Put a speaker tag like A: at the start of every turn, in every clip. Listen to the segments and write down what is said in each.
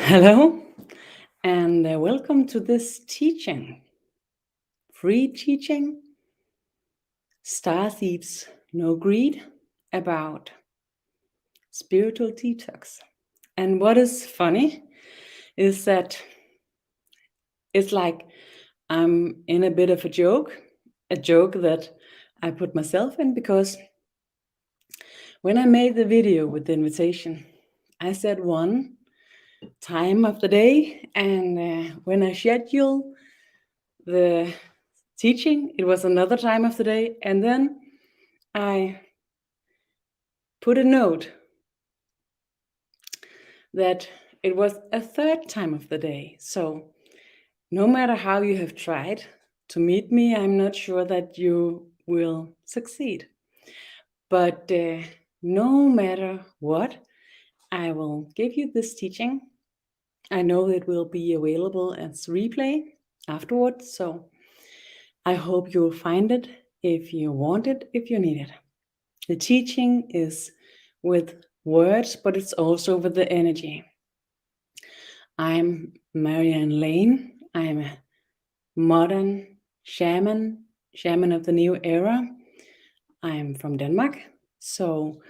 A: Hello, and welcome to this teaching, free teaching, Starseeds, No Greed, about spiritual detox. And what is funny is that it's like I'm in a bit of a joke that I put myself in, because when I made the video with the invitation, I said one time of the day, and when I schedule the teaching, it was another time of the day, and then I put a note that it was a third time of the day. So no matter how you have tried to meet me, I'm not sure that you will succeed. But no matter what, I will give you this teaching. I know it will be available as replay afterwards, so I hope you'll find it if you want it, if you need it. The teaching is with words, but it's also with the energy. I'm Marianne Lane. I'm a modern shaman of the new era. I'm from Denmark, so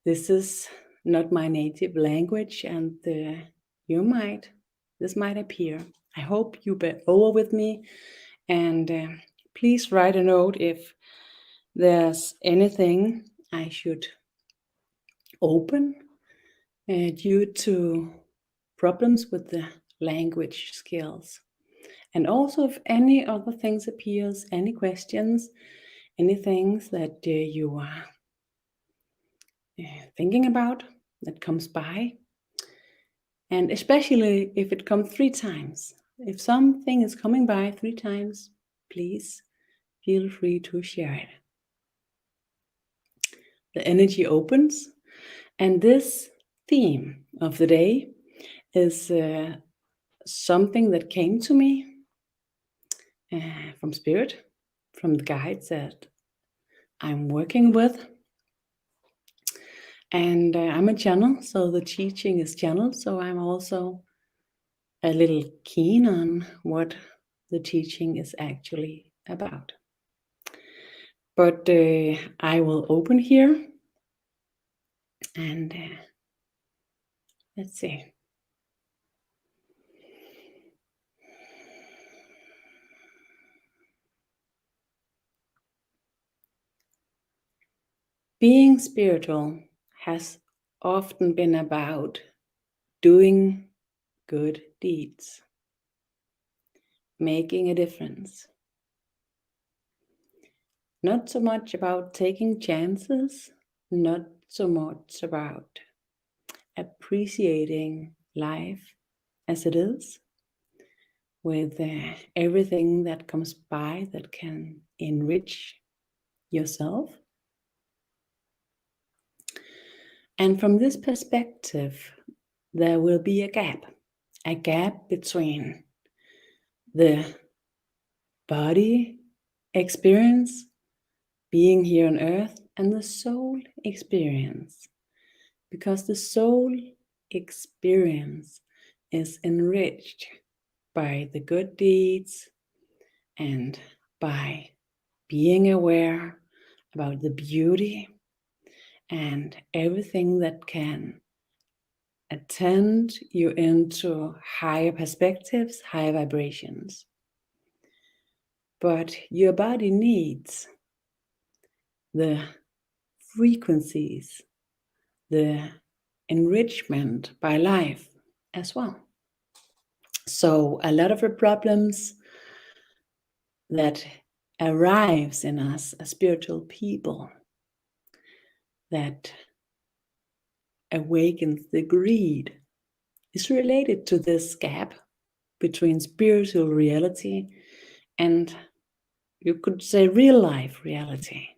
A: this is not my native language, and this might appear. I hope you bear over with me, and please write a note if there's anything I should open due to problems with the language skills. And also if any other things appears, any questions, any things that you are thinking about that comes by, and especially if it comes 3 times. If something is coming by 3 times, please feel free to share it. The energy opens, and this theme of the day is something that came to me from Spirit, from the guides that I'm working with. And I'm a channel, so the teaching is channeled, so I'm also a little keen on what the teaching is actually about. But I will open here, and let's see. Being spiritual has often been about doing good deeds, making a difference. Not so much about taking chances, not so much about appreciating life as it is, with everything that comes by that can enrich yourself. And from this perspective, there will be a gap between the body experience, being here on earth, and the soul experience. Because the soul experience is enriched by the good deeds and by being aware about the beauty and everything that can attend you into higher perspectives, higher vibrations. But your body needs the frequencies, the enrichment by life as well. So a lot of the problems that arrives in us as spiritual people, that awakens the greed, is related to this gap between spiritual reality and, you could say, real life reality.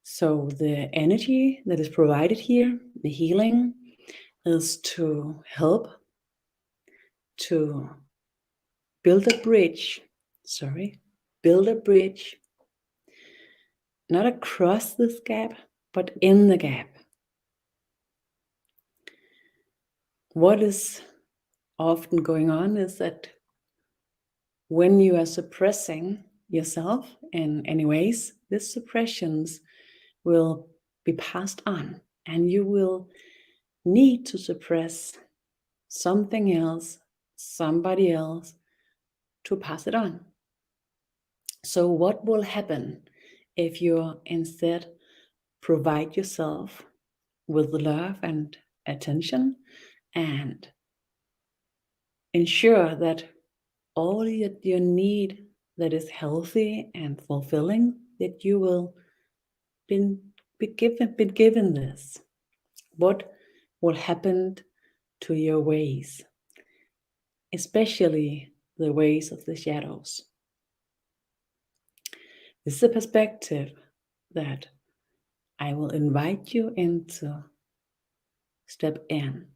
A: So the energy that is provided here, the healing, is to help to build a bridge, not across this gap, but in the gap. what is often going on is that when you are suppressing yourself in any ways, these suppressions will be passed on, and you will need to suppress something else, somebody else, to pass it on. So what will happen if you instead provide yourself with love and attention and ensure that all your need that is healthy and fulfilling, that you will be given this? What will happen to your ways, especially the ways of the shadows? This is a perspective that I will invite you into. Step in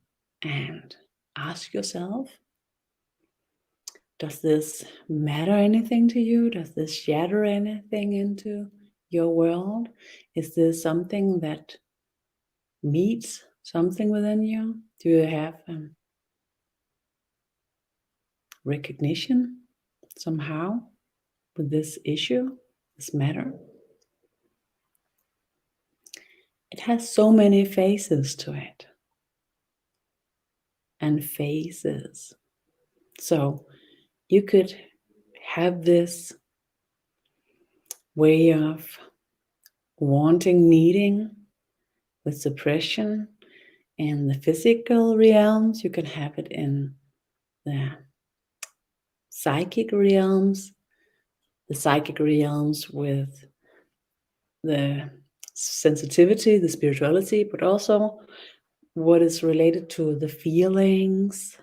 A: and ask yourself, does this matter anything to you? Does this shatter anything into your world? Is this something that meets something within you? Do you have recognition somehow with this issue, this matter? It has so many faces to it, and phases. So you could have this way of wanting, needing, with suppression in the physical realms. You can have it in the psychic realms, with the sensitivity, the spirituality, but also what is related to the feelings,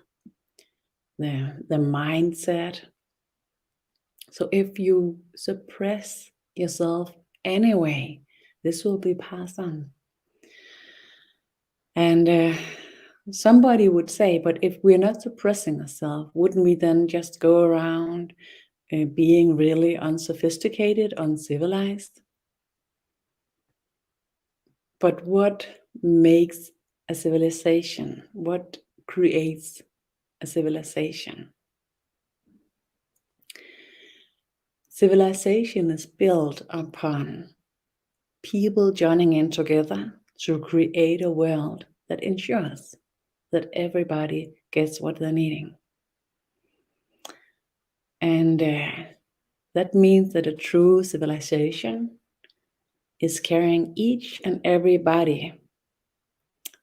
A: the mindset. So if you suppress yourself anyway, this will be passed on. And somebody would say, but if we're not suppressing ourselves, wouldn't we then just go around being really unsophisticated, uncivilized? But what makes a civilization? What creates a civilization? Civilization is built upon people joining in together to create a world that ensures that everybody gets what they're needing. And that means that a true civilization is carrying each and everybody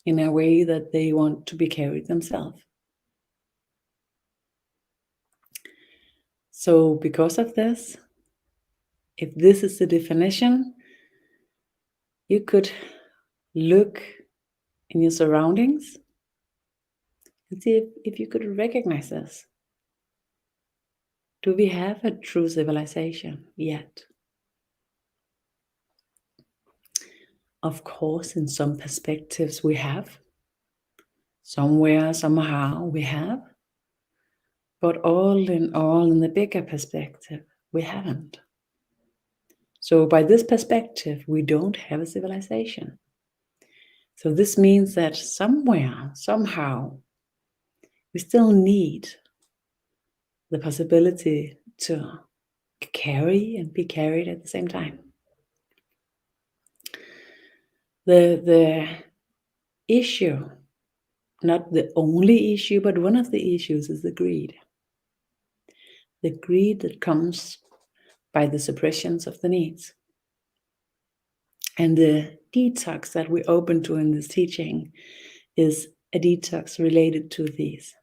A: in a way that they want to be carried themselves. So because of this, if this is the definition, you could look in your surroundings and see if you could recognize this. Do we have a true civilization yet? Of course, in some perspectives we have. Somewhere, somehow we have. But all, in the bigger perspective, we haven't. So by this perspective, we don't have a civilization. So this means that somewhere, somehow, we still need the possibility to carry and be carried at the same time. The issue, not the only issue, but one of the issues, is the greed. The greed that comes by the suppressions of the needs. And the detox that we open to in this teaching is a detox related to these.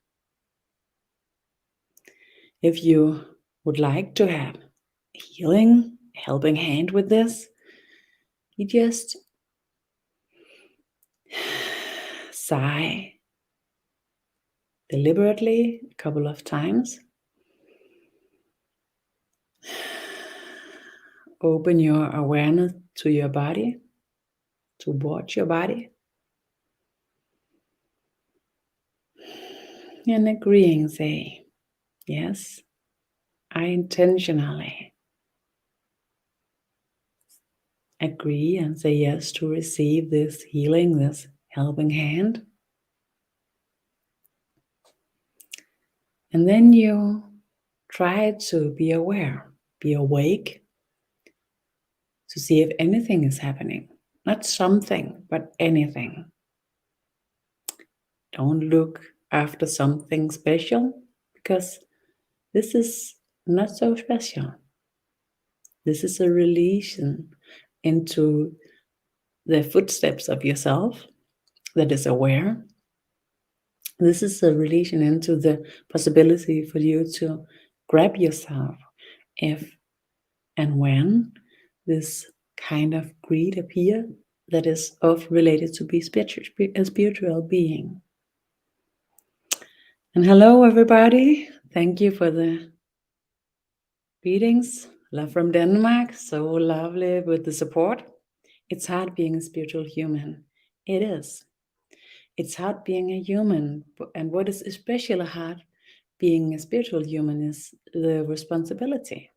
A: If you would like to have healing, helping hand with this, you just sigh deliberately a couple of times. Open your awareness to your body, to watch your body. And agreeing, say, yes, I intentionally agree and say yes to receive this healing, this helping hand. And then you try to be aware, be awake, to see if anything is happening. Not something, but anything. Don't look after something special, because this is not so special. This is a relation into the footsteps of yourself that is aware. This is a relation into the possibility for you to grab yourself if and when this kind of greed appear that is of related to be a spiritual being. And hello everybody, thank you for the greetings. Love from Denmark, so lovely with the support. It's hard being a spiritual human. It is. It's hard being a human, and what is especially hard being a spiritual human is the responsibility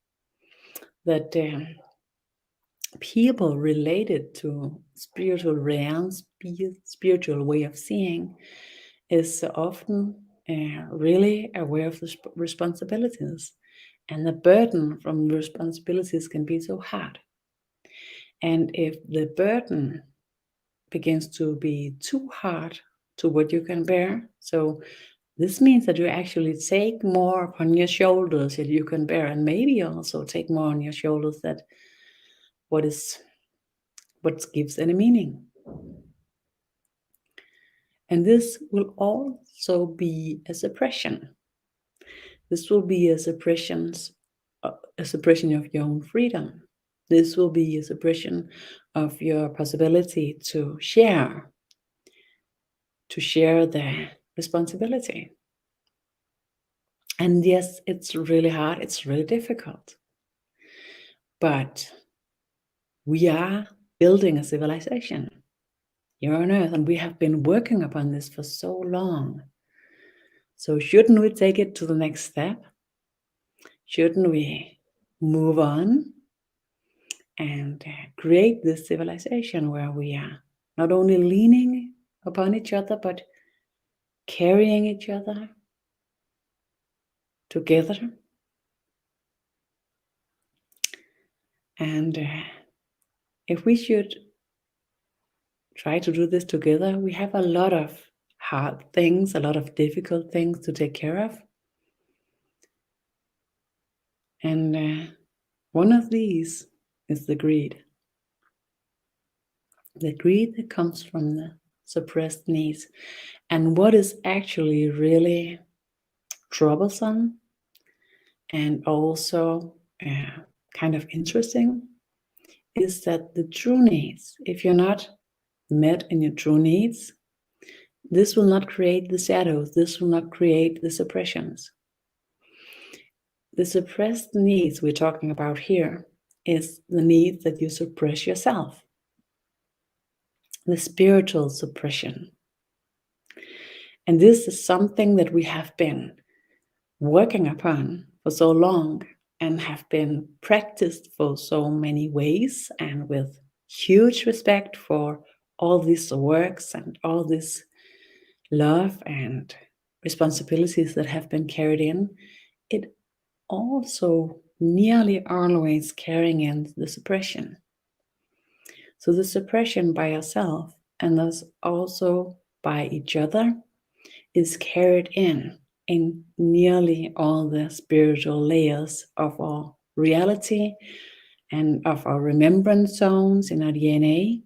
A: that people related to spiritual realms, spiritual way of seeing, is often really aware of the responsibilities, and the burden from the responsibilities can be so hard. And if the burden begins to be too hard to what you can bear, so this means that you actually take more upon your shoulders that you can bear, and maybe also take more on your shoulders that what gives any meaning. And this will also be a suppression. This will be a suppression of your own freedom. This will be a suppression of your possibility to share the responsibility. And yes, it's really hard, it's really difficult. But we are building a civilization here on Earth, and we have been working upon this for so long. So shouldn't we take it to the next step? Shouldn't we move on and create this civilization where we are not only leaning upon each other, but carrying each other together? And if we should try to do this together, we have a lot of hard things, a lot of difficult things to take care of. And one of these is the greed. The greed that comes from the suppressed needs. And what is actually really troublesome and also kind of interesting is that the true needs, if you're not met in your true needs, this will not create the shadows, this will not create the suppressions. The suppressed needs we're talking about here is the need that you suppress yourself, the spiritual suppression. And this is something that we have been working upon for so long and have been practiced for so many ways, and with huge respect for all these works and all this love and responsibilities that have been carried in, it also nearly always carrying in the suppression. So the suppression by yourself, and thus also by each other, is carried in nearly all the spiritual layers of our reality and of our remembrance zones in our DNA.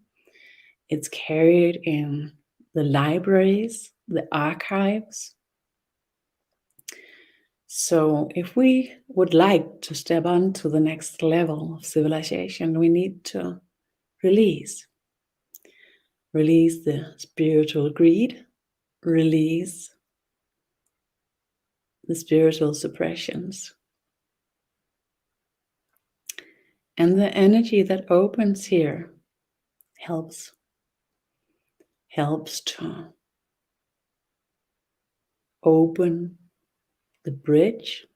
A: It's carried in the libraries, the archives. So if we would like to step on to the next level of civilization, we need to release the spiritual greed, release the spiritual suppressions. And the energy that opens here helps to open the bridge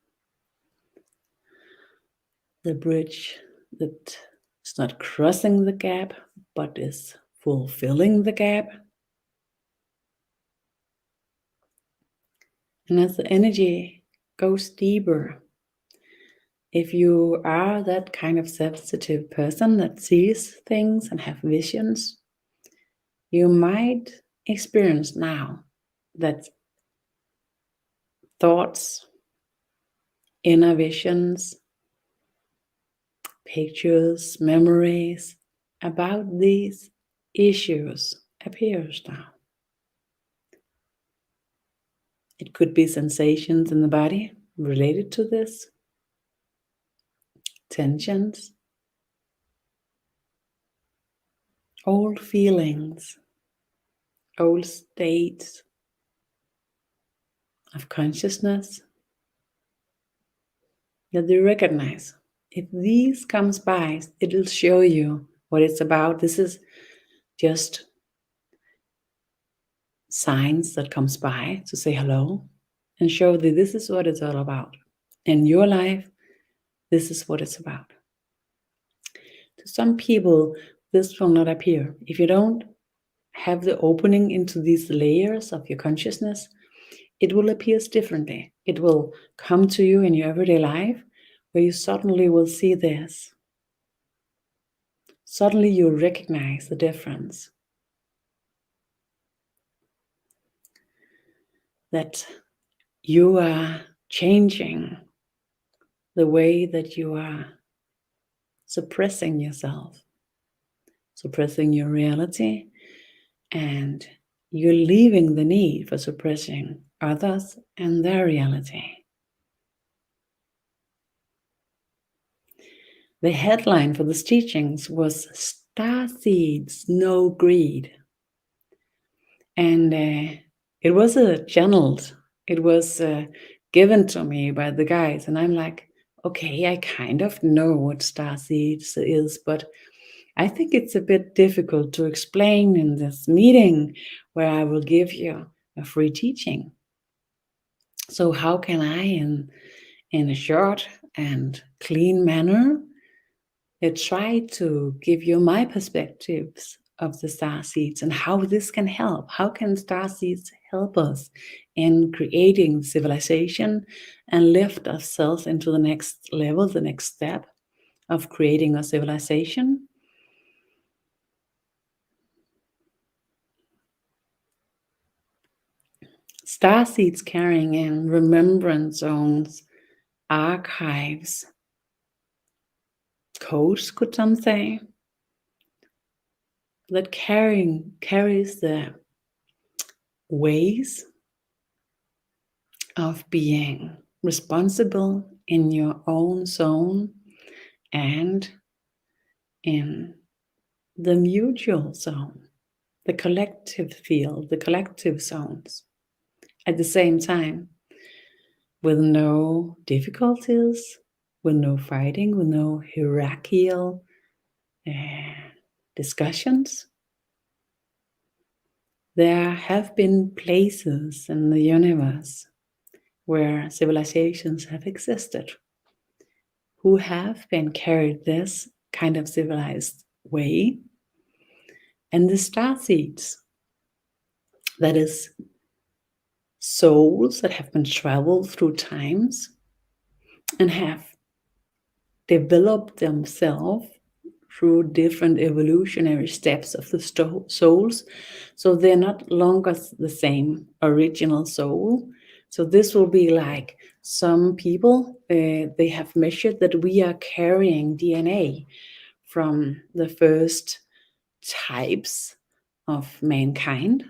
A: that is not crossing the gap, but is fulfilling the gap. And as the energy goes deeper. If you are that kind of sensitive person that sees things and have visions, you might experience now that thoughts, inner visions, pictures, memories about these issues appears now. It could be sensations in the body related to this, tensions, old feelings, old states of consciousness that you recognize. If these comes by, it'll show you what it's about. This is just signs that comes by to say hello and show that this is what it's all about. In your life, this is what it's about. To some people, this will not appear. If you don't have the opening into these layers of your consciousness, it will appear differently. It will come to you in your everyday life where you suddenly will see this. Suddenly you recognize the difference. That you are changing the way that you are suppressing yourself, suppressing your reality, and you're leaving the need for suppressing others and their reality. The headline for these teachings was Starseeds, No Greed. And it was channeled. It was given to me by the guys. And I'm like, okay, I kind of know what Starseeds is, but I think it's a bit difficult to explain in this meeting where I will give you a free teaching. So how can I, in a short and clean manner, try to give you my perspectives of the Starseeds and how this can help? How can Starseeds help us in creating civilization and lift ourselves into the next level, the next step of creating a civilization? Starseeds carrying in remembrance zones, archives, codes, could some say, that carries the ways of being responsible in your own zone and in the mutual zone, the collective field, the collective zones. At the same time, with no difficulties, with no fighting, with no hierarchical discussions. There have been places in the universe where civilizations have existed, who have been carried this kind of civilized way. And the starseeds, that is souls that have been traveled through times and have developed themselves through different evolutionary steps of the souls. So they're not longer the same original soul. So this will be like some people, they have measured that we are carrying DNA from the first types of mankind.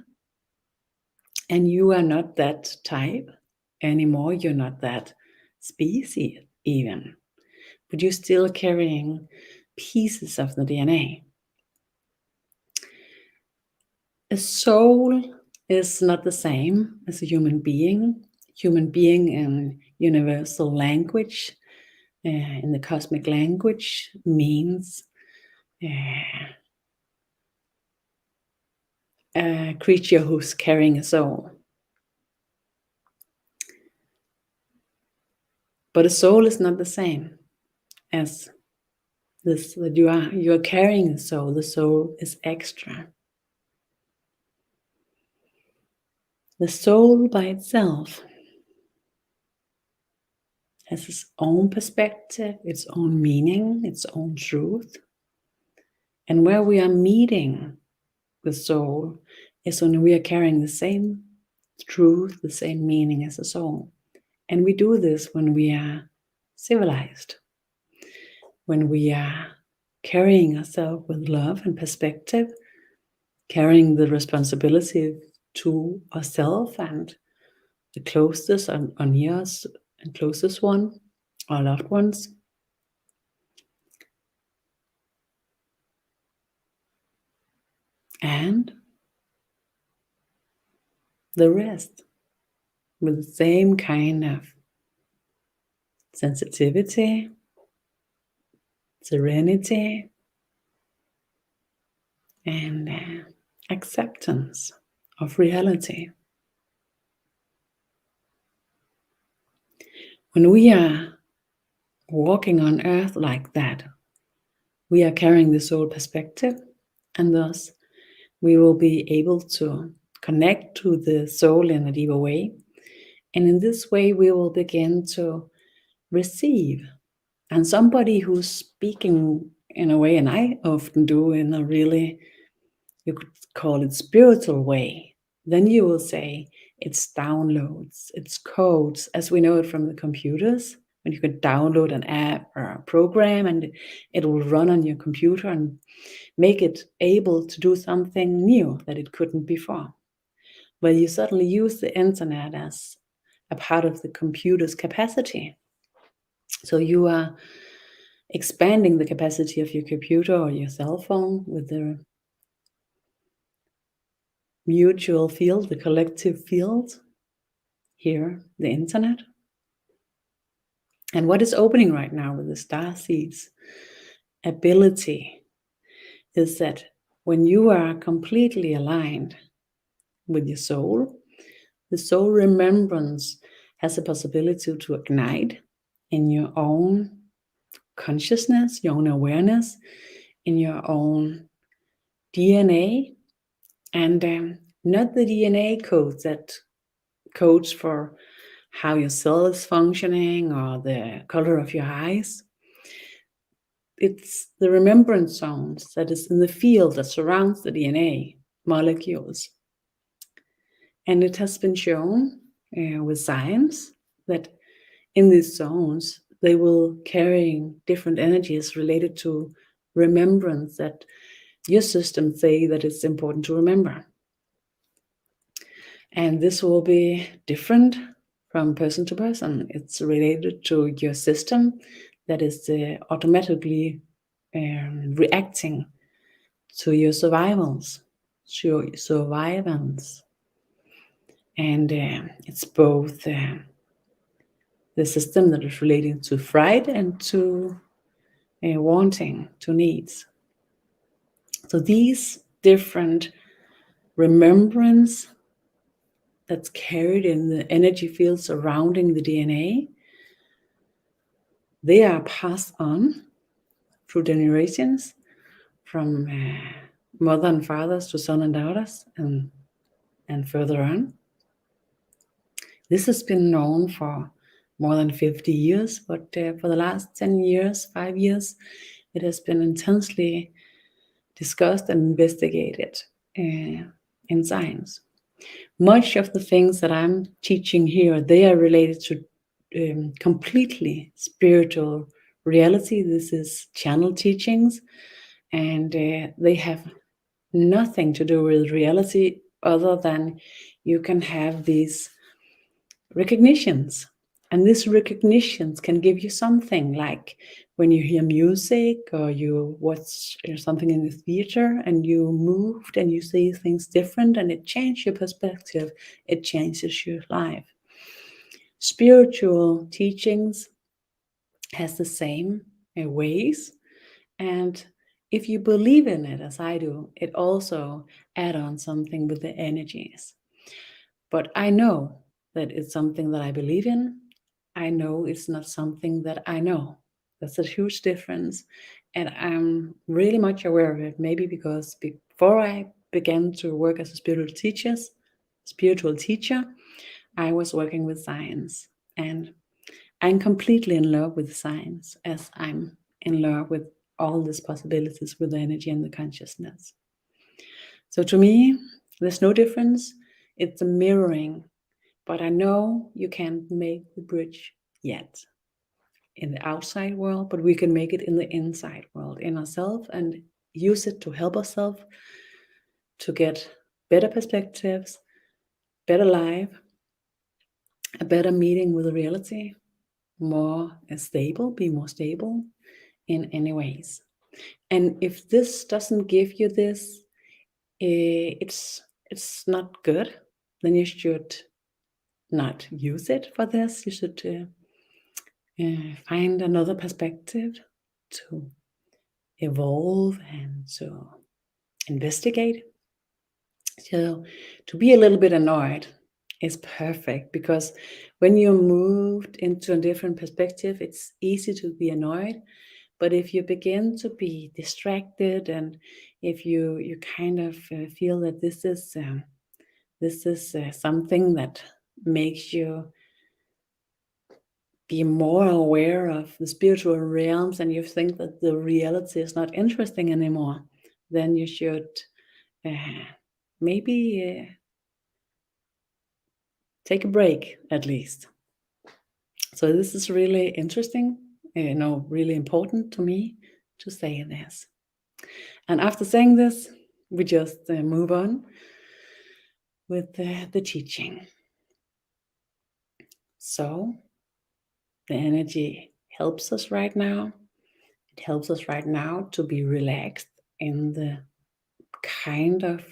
A: And you are not that type anymore. You're not that species even. But you're still carrying pieces of the DNA. A soul is not the same as a human being. Human being in universal language, in the cosmic language, means a creature who's carrying a soul. But a soul is not the same as this, that you are carrying a soul. The soul is extra. The soul by itself has its own perspective, its own meaning, its own truth. And where we are meeting the soul is when we are carrying the same truth, the same meaning as the soul. And we do this when we are civilized, when we are carrying ourselves with love and perspective, carrying the responsibility to ourselves and the closest and nearest and closest one, our loved ones. And the rest with the same kind of sensitivity, serenity, and acceptance of reality. When we are walking on earth like that, we are carrying the soul perspective, and thus we will be able to connect to the soul in a deeper way. And in this way, we will begin to receive. And somebody who's speaking in a way, and I often do in a really, you could call it spiritual way, then you will say it's downloads, it's codes, as we know it from the computers, when you can download an app or a program and it will run on your computer and make it able to do something new that it couldn't before. Well, you suddenly use the internet as a part of the computer's capacity. So you are expanding the capacity of your computer or your cell phone with the mutual field, the collective field, here, the internet. And what is opening right now with the Starseeds ability is that when you are completely aligned with your soul, the soul remembrance has a possibility to ignite in your own consciousness, your own awareness, in your own DNA, and not the DNA codes that codes for how your cell is functioning or the color of your eyes. It's the remembrance zones that is in the field that surrounds the DNA molecules. And it has been shown with science that in these zones, they will carry different energies related to remembrance that your system say that it's important to remember. And this will be different from person to person. It's related to your system that is automatically reacting to your survivals. And it's both the system that is relating to fright and to wanting, to needs. So these different remembrance that's carried in the energy field surrounding the DNA, they are passed on through generations from mother and fathers to son and daughters and further on. This has been known for more than 50 years, but for the last 10 years, 5 years, it has been intensely discussed and investigated in science. Much of the things that I'm teaching here, they are related to completely spiritual reality. This is channel teachings, and they have nothing to do with reality other than you can have these recognitions. And these recognitions can give you something, like when you hear music or you watch something in the theater and you moved and you see things different and it changes your perspective, it changes your life. Spiritual teachings has the same ways, and if you believe in it as I do, it also adds on something with the energies. But I know that it's something that I believe in. I know it's not something that I know. That's a huge difference. And I'm really much aware of it, maybe because before I began to work as a spiritual teacher, I was working with science. And I'm completely in love with science, as I'm in love with all these possibilities with the energy and the consciousness. So to me, there's no difference. It's a mirroring, but I know you can't make the bridge yet in the outside world, but we can make it in the inside world, in ourselves, and use it to help ourselves to get better perspectives, better life, a better meeting with reality, more stable, be more stable in any ways. And if this doesn't give you this, it's not good, then you should not use it for this. You should find another perspective to evolve and to investigate. So to be a little bit annoyed is perfect, because when you're moved into a different perspective, it's easy to be annoyed. But if you begin to be distracted, and if you kind of feel that this is something that makes you be more aware of the spiritual realms, and you think that the reality is not interesting anymore, then you should maybe take a break at least. So this is really interesting, really important to me to say this. And after saying this, we just move on with the teaching. So the energy helps us right now. It helps us right now to be relaxed in the kind of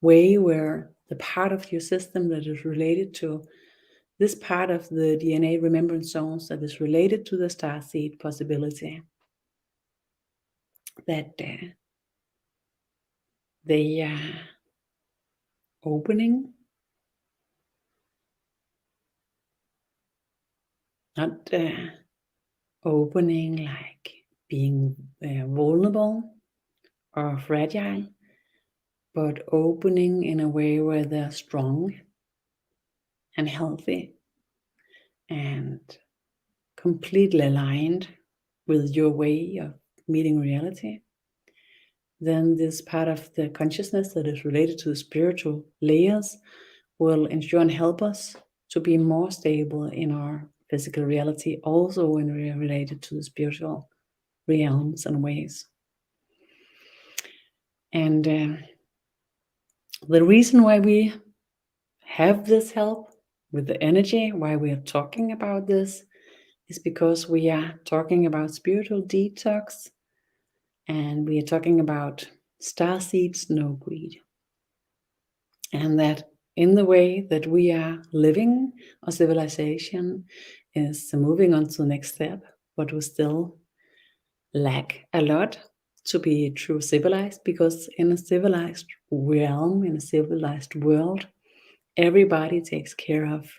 A: way where the part of your system that is related to this part of the DNA remembrance zones that is related to the starseed possibility, that they are opening, not opening like being vulnerable or fragile, but opening in a way where they're strong and healthy and completely aligned with your way of meeting reality. Then this part of the consciousness that is related to the spiritual layers will ensure and help us to be more stable in our physical reality, also when we are related to the spiritual realms and ways. And the reason why we have this help with the energy, why we are talking about this, is because we are talking about spiritual detox, and we are talking about starseeds, no greed. And that in the way that we are living, our civilization is moving on to the next step, but we still lack a lot to be true civilized, because in a civilized realm, in a civilized world, everybody takes care of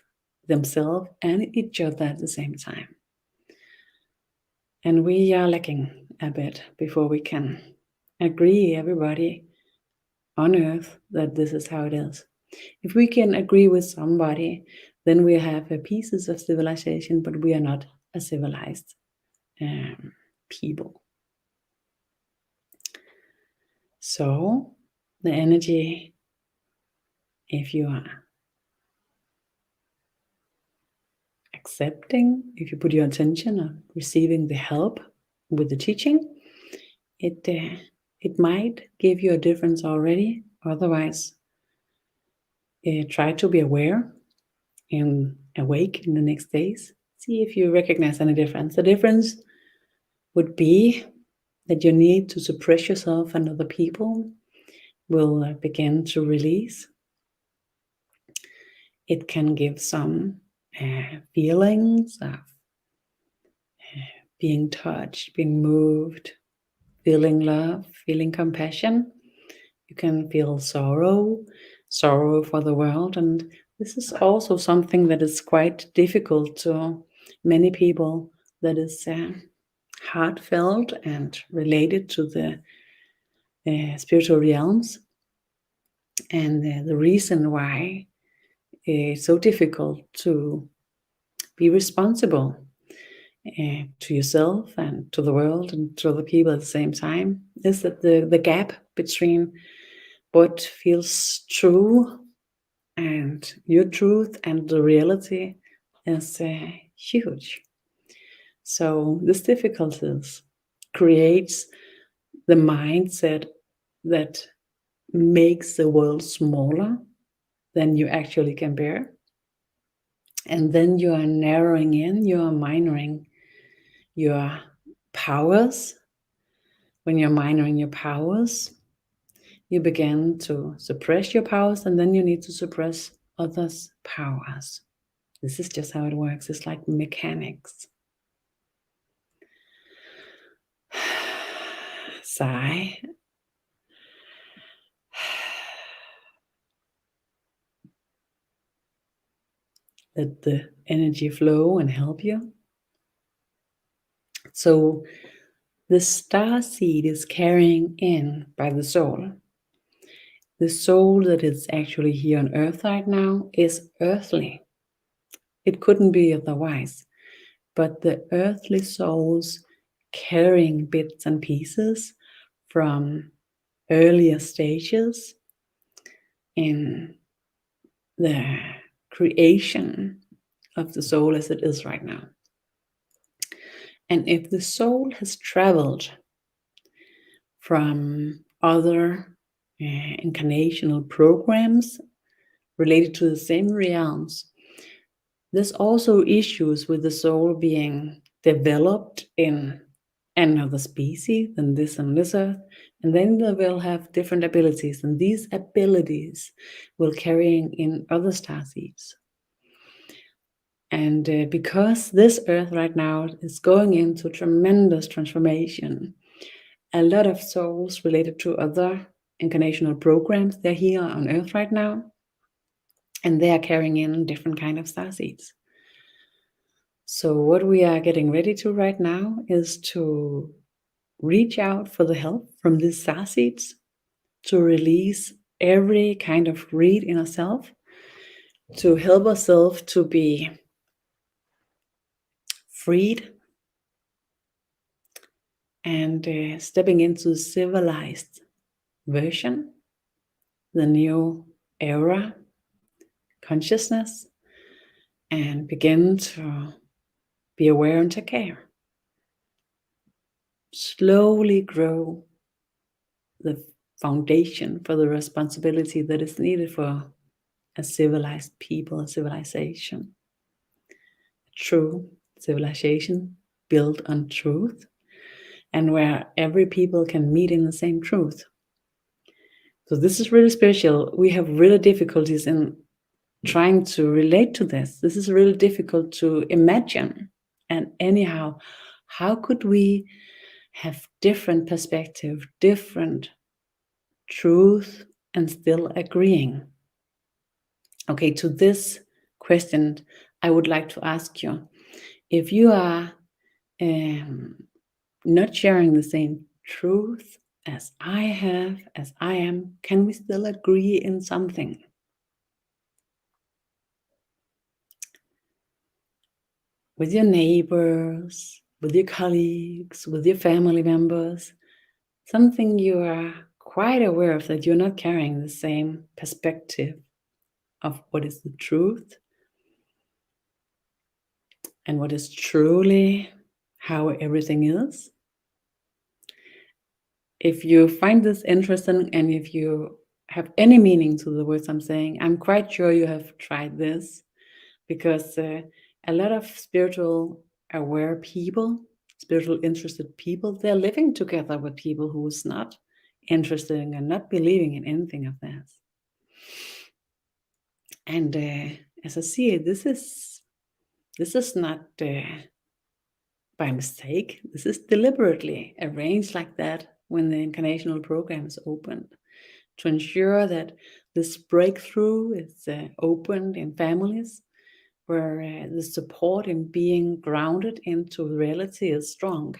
A: themselves and each other at the same time. And we are lacking a bit before we can agree, everybody on earth, that this is how it is. If we can agree with somebody, then we have pieces of civilization, but we are not a civilized people. So the energy, if you are accepting, if you put your attention on receiving the help with the teaching, it might give you a difference already. Otherwise, try to be aware and awake in the next days. See if you recognize any difference. The difference would be that your need to suppress yourself and other people will begin to release. It can give some feelings of being touched, being moved, feeling love, feeling compassion. You can feel sorrow for the world. And this is also something that is quite difficult to many people, that is heartfelt and related to the spiritual realms. And the reason why it's so difficult to be responsible to yourself and to the world and to other people at the same time, is that the gap between what feels true and your truth and the reality is huge. So this difficulties creates the mindset that makes the world smaller than you actually can bear. And then you are narrowing in, you are minoring your powers. When you're minoring your powers, you begin to suppress your powers, and then you need to suppress others' powers. This is just how it works. It's like mechanics. Sigh. Let the energy flow and help you. So the star seed is carrying in by the soul. The soul that is actually here on earth right now is earthly. It couldn't be otherwise. But the earthly souls carrying bits and pieces from earlier stages in the creation of the soul as it is right now. And if the soul has traveled from other incarnational programs related to the same realms, there's also issues with the soul being developed in another species than this on this earth, and then they will have different abilities, and these abilities will carry in other star seeds. And because this earth right now is going into tremendous transformation, a lot of souls related to other incarnational programs, they're here on earth right now, and they are carrying in different kind of star seeds. So what we are getting ready to right now is to reach out for the help from these star seeds to release every kind of greed in ourselves, to help ourselves to be freed and stepping into the civilized version, the new era consciousness, and begin to be aware and take care. Slowly grow the foundation for the responsibility that is needed for a civilized people, a civilization. A true civilization built on truth, and where every people can meet in the same truth. So this is really special. We have really difficulties in trying to relate to this. This is really difficult to imagine. And anyhow, how could we have different perspective, different truth, and still agreeing? Okay, to this question, I would like to ask you, if you are not sharing the same truth as I have, as I am, can we still agree in something? With your neighbors, with your colleagues, with your family members, something you are quite aware of, that you're not carrying the same perspective of what is the truth and what is truly how everything is. If you find this interesting and if you have any meaning to the words I'm saying, I'm quite sure you have tried this, because a lot of spiritual aware people, spiritual interested people, they're living together with people who's not interested in and not believing in anything of that. And as I see it, this is not by mistake. This is deliberately arranged like that when the incarnational program is opened, to ensure that this breakthrough is opened in families where the support in being grounded into reality is strong.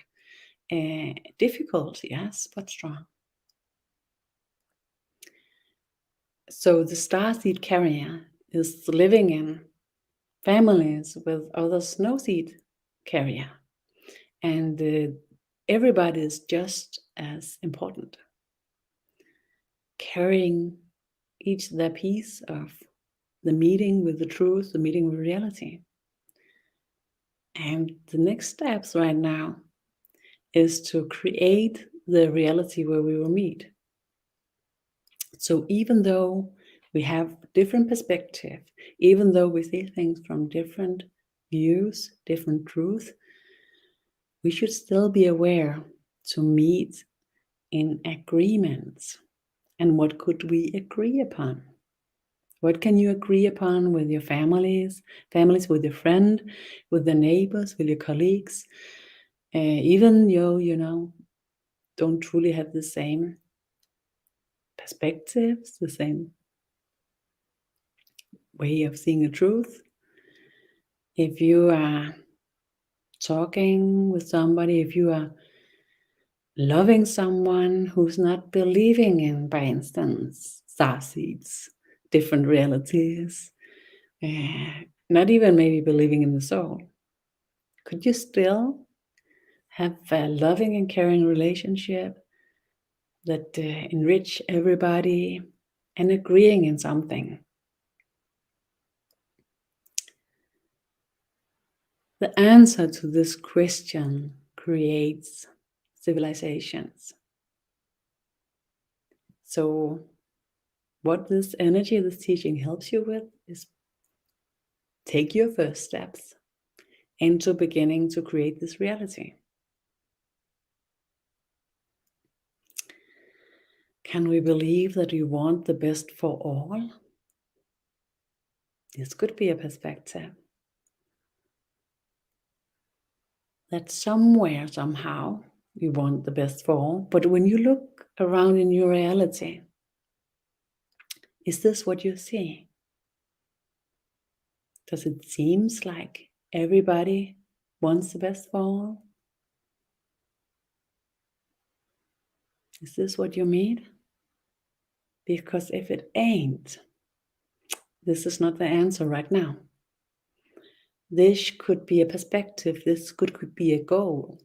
A: Difficult, yes, but strong. So the starseed carrier is living in families with other snowseed carrier. And everybody is just as important, carrying each their piece of the meeting with the truth, the meeting with reality. And the next steps right now is to create the reality where we will meet. So even though we have different perspective, even though we see things from different views, different truth, we should still be aware to meet in agreements. And what could we agree upon? What can you agree upon with your families with your friend, with the neighbors, with your colleagues? Even though, don't truly have the same perspectives, the same way of seeing the truth. If you are talking with somebody, if you are loving someone who's not believing in, by instance, starseeds, different realities, not even maybe believing in the soul, could you still have a loving and caring relationship that enrich everybody and agreeing in something? The answer to this question creates civilizations. So what this energy, this teaching helps you with is take your first steps into beginning to create this reality. Can we believe that we want the best for all? This could be a perspective. That somewhere, somehow, we want the best for all. But when you look around in your reality, is this what you see? Does it seem like everybody wants the best for all? Is this what you mean? Because if it ain't, this is not the answer right now. This could be a perspective, this could be a goal.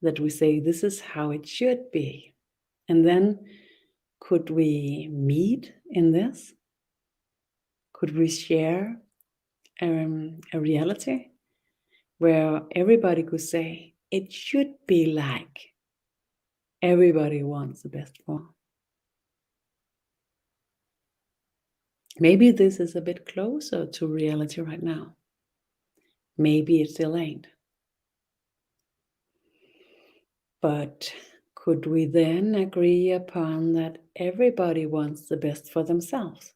A: That we say, this is how it should be. And then could we meet in this? Could we share a reality where everybody could say, it should be like everybody wants the best for? Maybe this is a bit closer to reality right now. Maybe it still ain't. But could we then agree upon that everybody wants the best for themselves?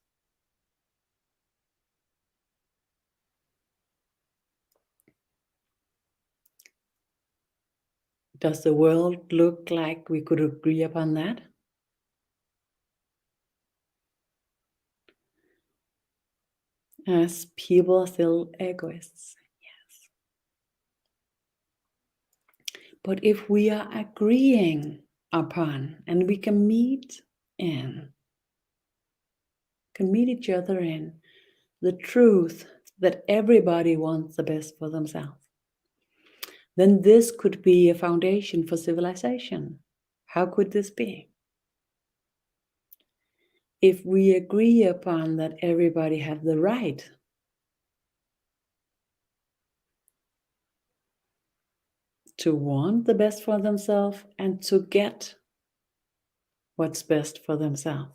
A: Does the world look like we could agree upon that? As people are still egoists, yes. But if we are agreeing upon, and we can meet each other in the truth that everybody wants the best for themselves, then this could be a foundation for civilization. How could this be? If we agree upon that everybody have the right to want the best for themselves and to get what's best for themselves.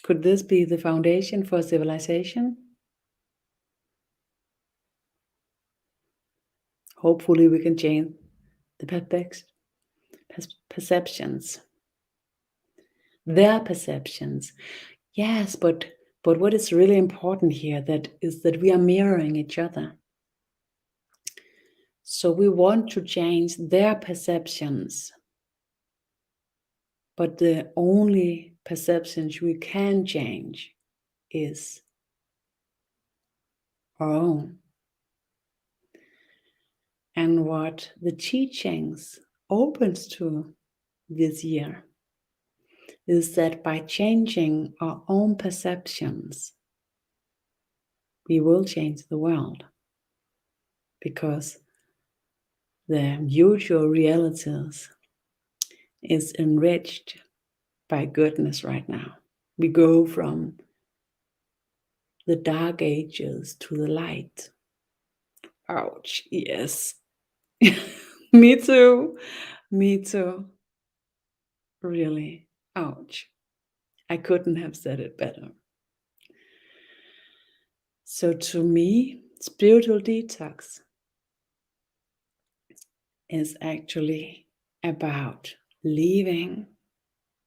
A: Could this be the foundation for civilization? Hopefully we can change the perceptions. Their perceptions. Yes, but what is really important here is that we are mirroring each other. So we want to change their perceptions. But the only perceptions we can change is our own. And what the teachings opens to this year is that by changing our own perceptions, we will change the world, because the usual realities is enriched by goodness right now. We go from the dark ages to the light. Ouch, yes. Me too. Me too. Really. Ouch. I couldn't have said it better. So to me, spiritual detox is actually about leaving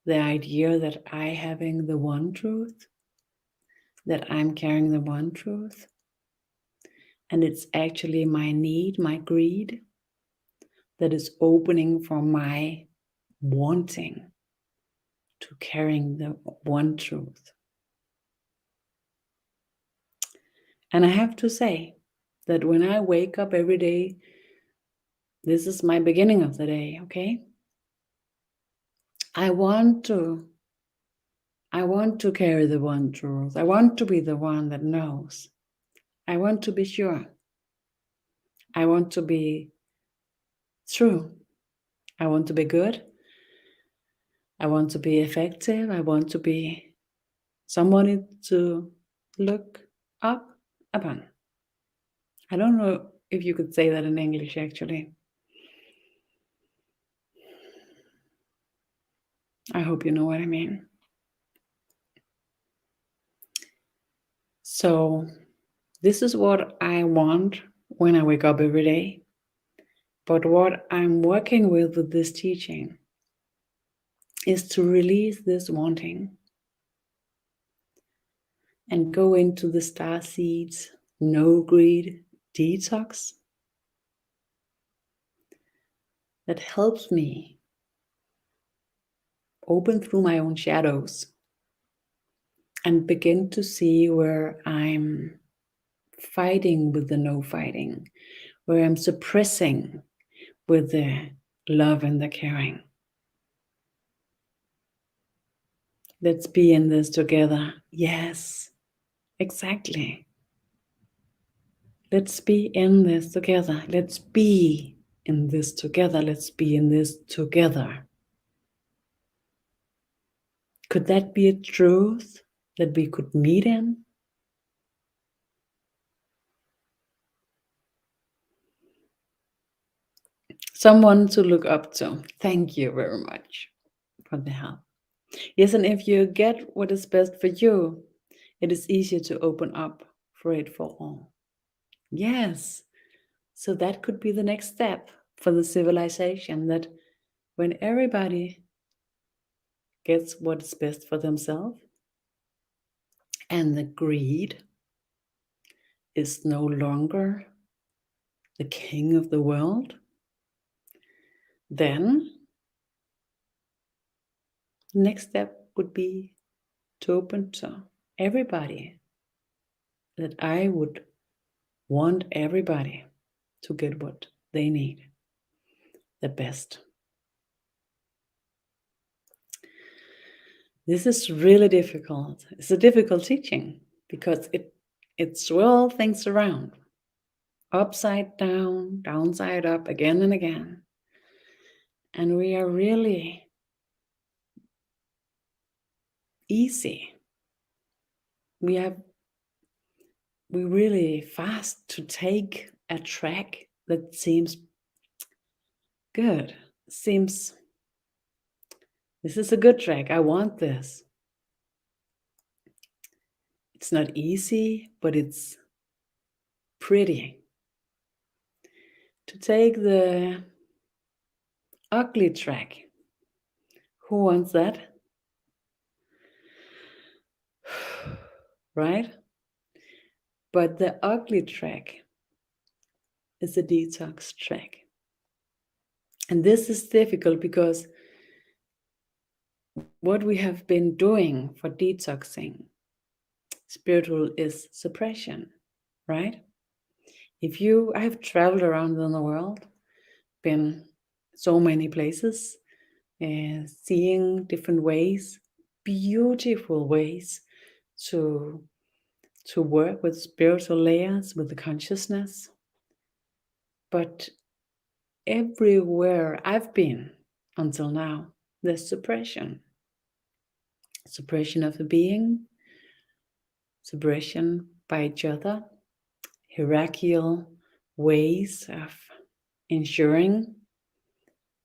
A: the idea that I having the one truth, that I'm carrying the one truth, and it's actually my need, my greed, that is opening for my wanting to carrying the one truth. And I have to say that when I wake up every day, this is my beginning of the day, okay? I want to carry the one truth. I want to be the one that knows. I want to be sure. I want to be true. I want to be good. I want to be effective. I want to be somebody to look up upon. I don't know if you could say that in English, actually. I hope you know what I mean. So this is what I want when I wake up every day. But what I'm working with this teaching is to release this wanting and go into the Starseeds no greed detox that helps me open through my own shadows and begin to see where I'm fighting with the no fighting, where I'm suppressing with the love and the caring. Let's be in this together. Yes, exactly. Let's be in this together. Let's be in this together. Let's be in this together. Could that be a truth that we could meet in? Someone to look up to. Thank you very much for the help. Yes, and if you get what is best for you, it is easier to open up for it for all. Yes. So that could be the next step for the civilization, that when everybody gets what is best for themselves and the greed is no longer the king of the world, then the next step would be to open to everybody, that I would want everybody to get what they need, the best. This is really difficult. It's a difficult teaching because it swirls things around, upside down, downside up, again and again. And we are really easy. We really fast to take a track that seems good. Seems this is a good track. I want this. It's not easy, but it's pretty. To take the ugly track. Who wants that? Right? But the ugly track is a detox track. And this is difficult because what we have been doing for detoxing spiritual is suppression, right? I have traveled around in the world, been so many places, seeing different ways, beautiful ways to to work with spiritual layers, with the consciousness. But everywhere I've been until now, there's suppression. Suppression of the being, suppression by each other, hierarchical ways of ensuring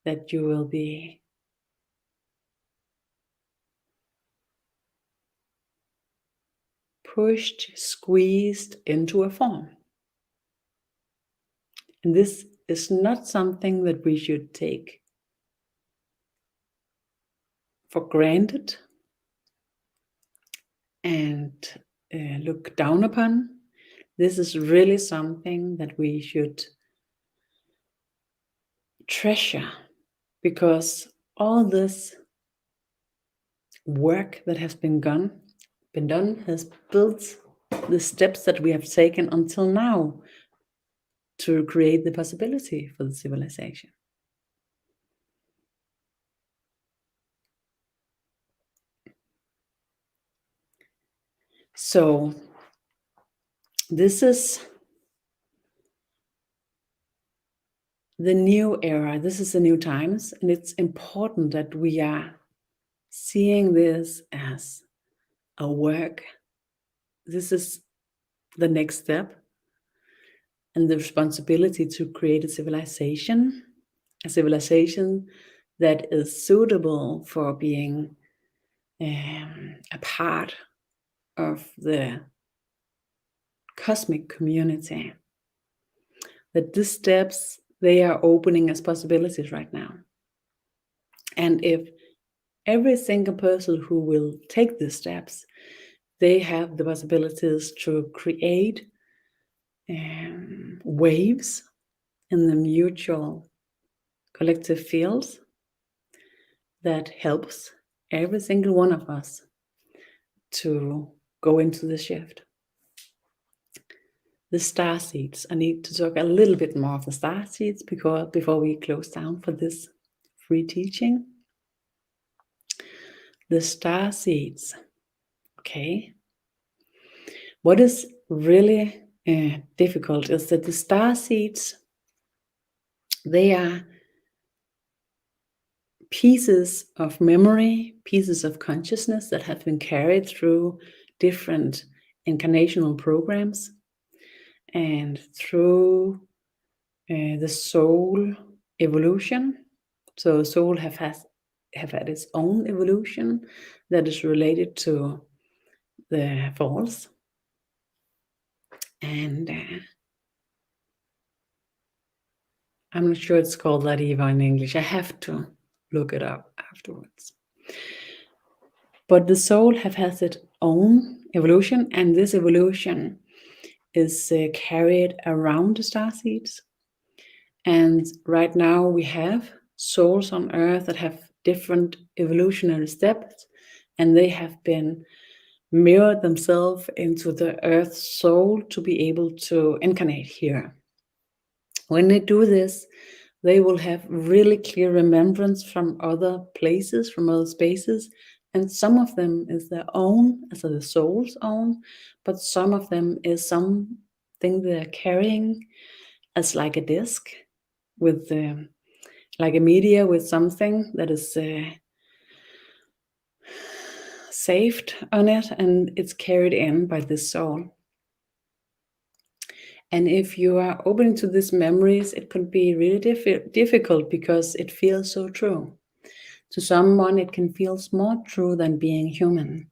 A: that you will be pushed, squeezed into a form. And this is not something that we should take for granted and look down upon. This is really something that we should treasure, because all this work that has been done has built the steps that we have taken until now to create the possibility for the civilization. So this is the new era, this is the new times, and it's important that we are seeing this as a work. This is the next step, and the responsibility to create a civilization that is suitable for being a part of the cosmic community. That these steps, they are opening as possibilities right now. And if every single person who will take these steps, they have the possibilities to create waves in the mutual collective fields that helps every single one of us to go into the shift. The starseeds. I need to talk a little bit more of the starseeds before we close down for this free teaching. The starseeds. Okay. What is really difficult is that the starseeds, they are pieces of memory, pieces of consciousness that have been carried through different incarnational programs and through the soul evolution. So soul have had its own evolution that is related to the falls. And I'm not sure it's called that even in English. I have to look it up afterwards. But the soul have had its own evolution, and this evolution is carried around the starseeds. And right now we have souls on Earth that have different evolutionary steps, and they have been mirrored themselves into the Earth soul to be able to incarnate here. When they do this, they will have really clear remembrance from other places, from other spaces, and some of them is their own, as the soul's own, but some of them is something they're carrying as like a disc with like a media with something that is saved on it, and it's carried in by this soul. And if you are open to these memories, it could be really difficult because it feels so true. To someone, it can feel more true than being human.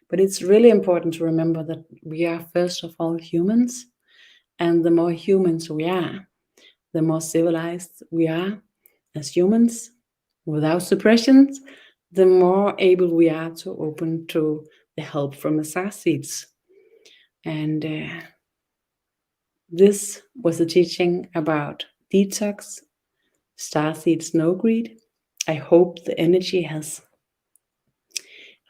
A: But it's really important to remember that we are first of all humans, and the more humans we are, the more civilized we are as humans, without suppressions, the more able we are to open to the help from the Starseeds. And this was a teaching about detox, Starseeds, no greed. I hope the energy has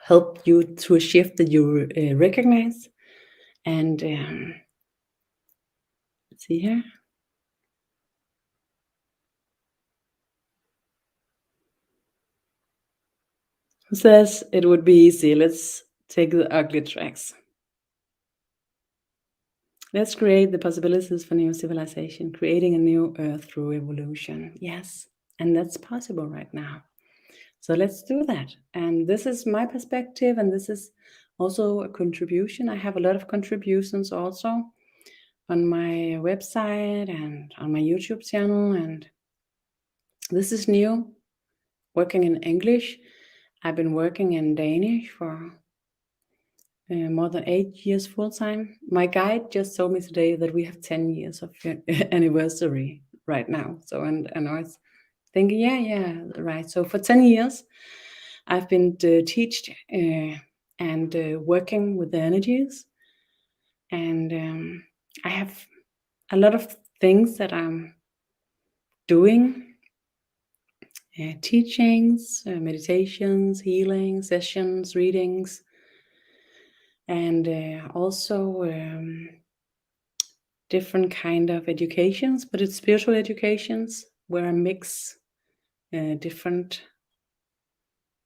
A: helped you to a shift that you recognize. And let's see here. Who says it would be easy? Let's take the ugly tracks. Let's create the possibilities for new civilization, creating a new earth through evolution. Yes, and that's possible right now. So let's do that. And this is my perspective, and this is also a contribution. I have a lot of contributions also on my website and on my YouTube channel. And this is new, working in English. I've been working in Danish for more than 8 years full time. My guide just told me today that we have 10 years of anniversary right now. So, and I was thinking, yeah, right. So for 10 years, I've been teached and working with the energies. And I have a lot of things that I'm doing, teachings, meditations, healing sessions, readings, and also different kind of educations, but it's spiritual educations where I mix different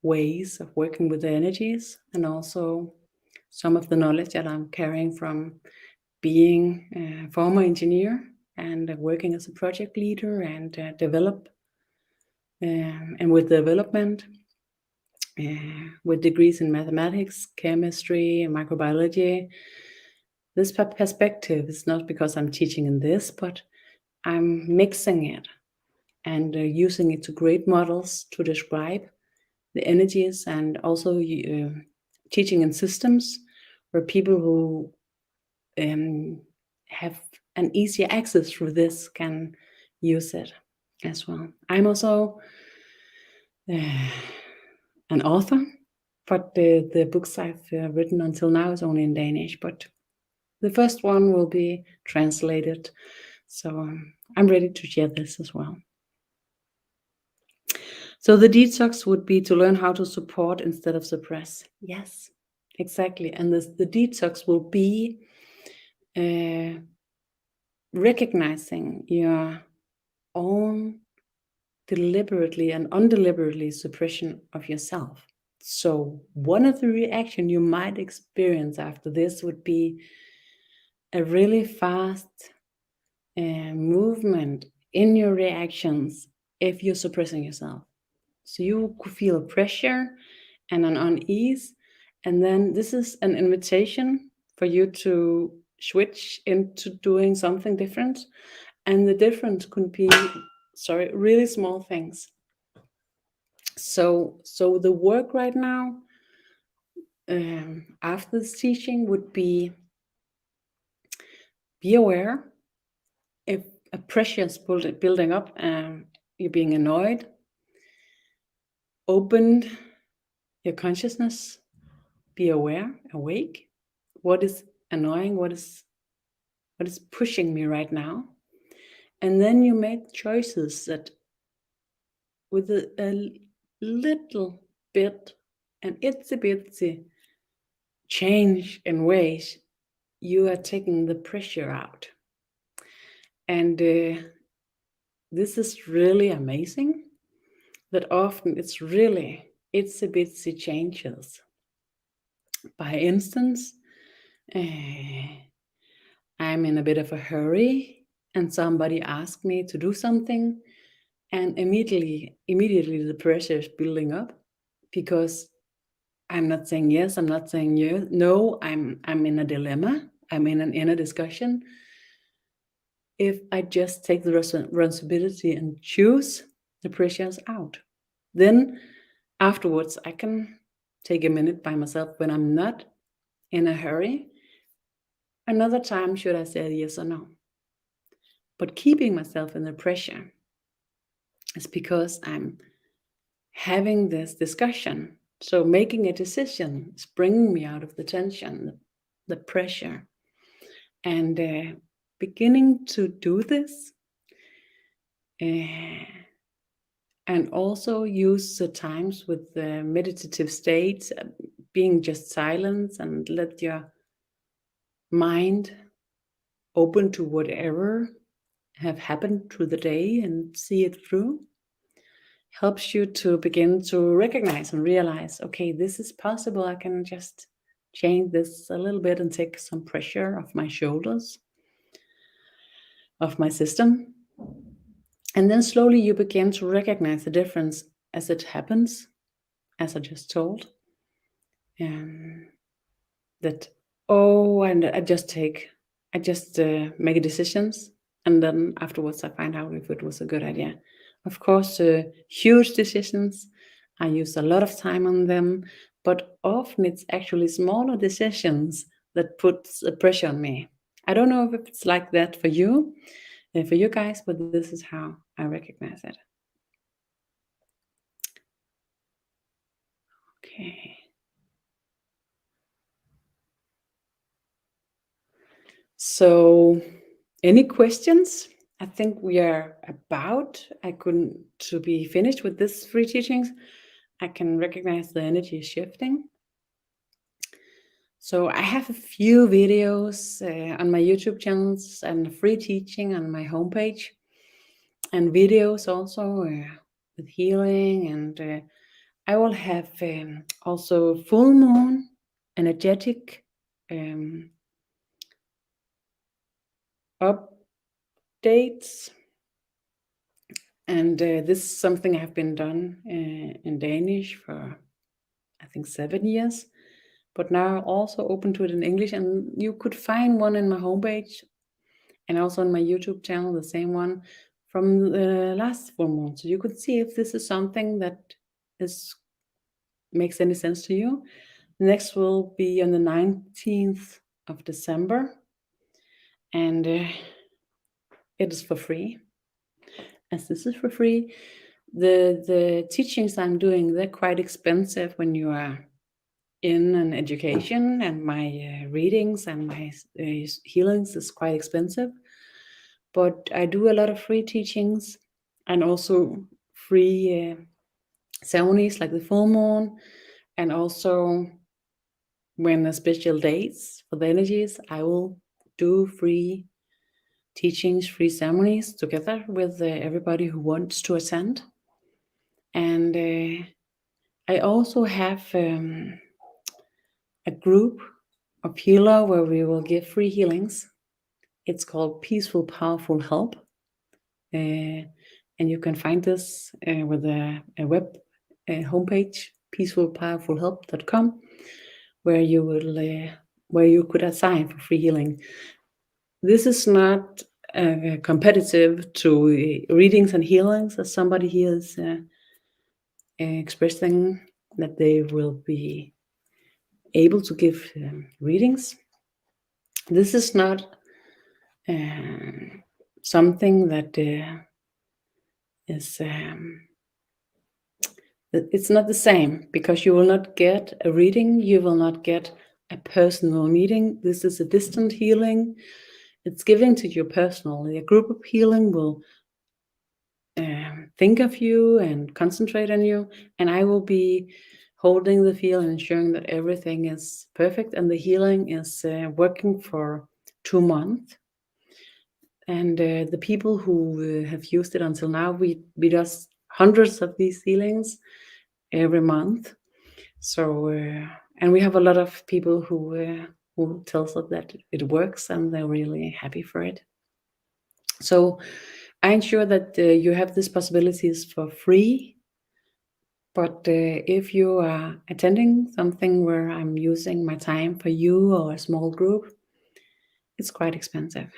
A: ways of working with the energies, and also some of the knowledge that I'm carrying from being a former engineer and working as a project leader and and with development, with degrees in mathematics, chemistry, and microbiology. This perspective is not because I'm teaching in this, but I'm mixing it and using it to create models to describe the energies, and also teaching in systems where people who have an easier access through this can use it as well. I'm also an author, but the books I've written until now is only in Danish, but the first one will be translated. So I'm ready to share this as well. So the detox would be to learn how to support instead of suppress. Yes, exactly. And the detox will be recognizing your own deliberately and undeliberately suppression of yourself. So one of the reaction you might experience after this would be a really fast movement in your reactions if you're suppressing yourself. So you could feel pressure and an unease, and then this is an invitation for you to switch into doing something different. And the difference could be, really small things. So the work right now after this teaching would be aware if a pressure is building up, you're being annoyed. Open your consciousness, be aware, awake. What is annoying? What is pushing me right now? And then you make choices that with a little bit, an itsy bitsy change in ways, you are taking the pressure out. And this is really amazing that often it's really itsy bitsy changes. By instance, I'm in a bit of a hurry and somebody asked me to do something, and immediately the pressure is building up because I'm not saying yes, I'm not saying no, I'm in a dilemma, I'm in an inner discussion. If I just take the responsibility and choose, the pressure is out. Then afterwards, I can take a minute by myself when I'm not in a hurry. Another time, should I say yes or no? But keeping myself in the pressure is because I'm having this discussion. So making a decision is bringing me out of the tension, the pressure. And beginning to do this, and also use the times with the meditative states, being just silence and let your mind open to whatever have happened through the day and see it through, helps you to begin to recognize and realize, okay, this is possible. I can just change this a little bit and take some pressure off my shoulders. of my system. And then slowly you begin to recognize the difference as it happens, as I just told. That, and I just make decisions, and then afterwards I find out if it was a good idea. Of course, huge decisions, I use a lot of time on them, but often it's actually smaller decisions that puts a pressure on me. I don't know if it's like that for you, for you guys, but this is how I recognize it. Okay. So, any questions? I think we are to be finished with this free teachings. I can recognize the energy shifting. So I have a few videos on my YouTube channels and free teaching on my homepage, and videos also with healing, and I will have also full moon energetic updates. And this is something I have been done in Danish for, I think, 7 years, but now also open to it in English. And you could find one in my homepage and also on my YouTube channel, the same one from the last full moon. So you could see if this is something that makes any sense to you. Next will be on the 19th of December, and it is for free. As this is for free, the teachings I'm doing, they're quite expensive when you are in an education, and my readings and my healings is quite expensive. But I do a lot of free teachings and also free ceremonies like the full moon, and also when the special dates for the energies, I will do free teachings, free ceremonies together with everybody who wants to attend. And I also have a group of healer where we will give free healings. It's called Peaceful Powerful Help, and you can find this with a web homepage, peacefulpowerfulhelp.com, where you could assign for free healing. This is not competitive to readings and healings, as somebody here is expressing that they will be able to give readings. This is not something that is it's not the same, because you will not get a reading, you will not get a personal meeting. This is a distant healing. It's giving to you personally. A group of healing will think of you and concentrate on you, and I will be holding the field and ensuring that everything is perfect, and the healing is working for 2 months. And the people who have used it until now, we do hundreds of these healings every month. So and we have a lot of people who tells us that it works, and they're really happy for it. So I ensure that you have these possibilities for free. But if you are attending something where I'm using my time for you or a small group, it's quite expensive.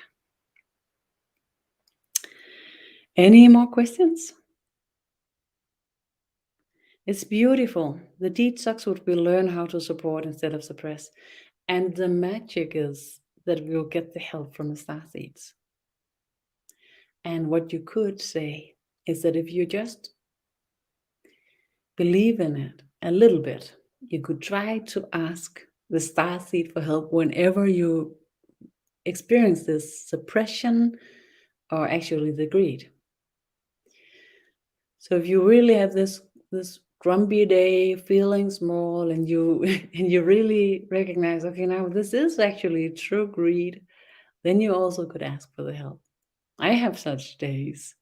A: Any more questions? It's beautiful. The detox would be learn how to support instead of suppress. And the magic is that we'll get the help from the Starseeds. And what you could say is that if you just believe in it a little bit, you could try to ask the Starseed for help whenever you experience this suppression or actually the greed. So if you really have this grumpy day, feeling small, and you and you really recognize, okay, now this is actually true greed, then you also could ask for the help. I have such days.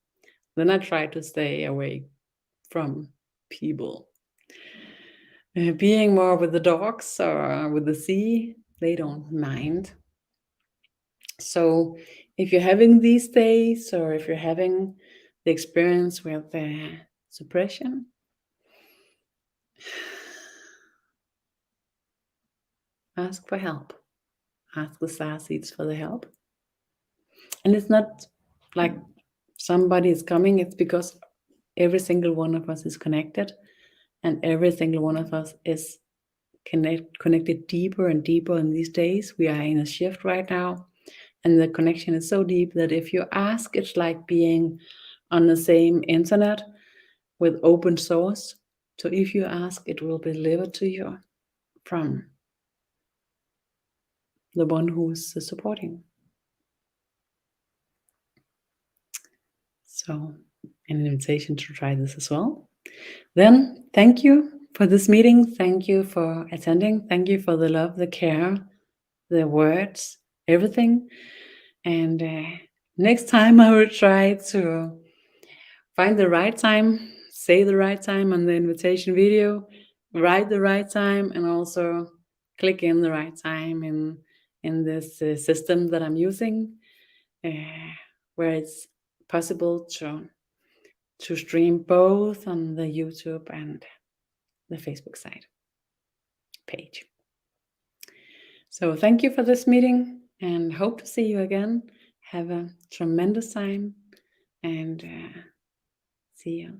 A: Then I try to stay away from people. Being more with the dogs or with the sea, they don't mind. So if you're having these days, or if you're having the experience with suppression, ask for help. Ask the Starseeds for the help. And it's not like somebody is coming, it's because every single one of us is connected, and every single one of us is connected deeper and deeper in these days. We are in a shift right now, and the connection is so deep that if you ask, it's like being on the same internet with open source. So if you ask, it will be delivered to you from the one who is supporting. So an invitation to try this as well. Then thank you for this meeting. Thank you for attending. Thank you for the love, the care, the words, everything. And next time I will try to find the right time, say the right time on the invitation video, write the right time, and also click in the right time in this system that I'm using, where it's possible to stream both on the YouTube and the Facebook site page. So thank you for this meeting, and hope to see you again. Have a tremendous time, and see you.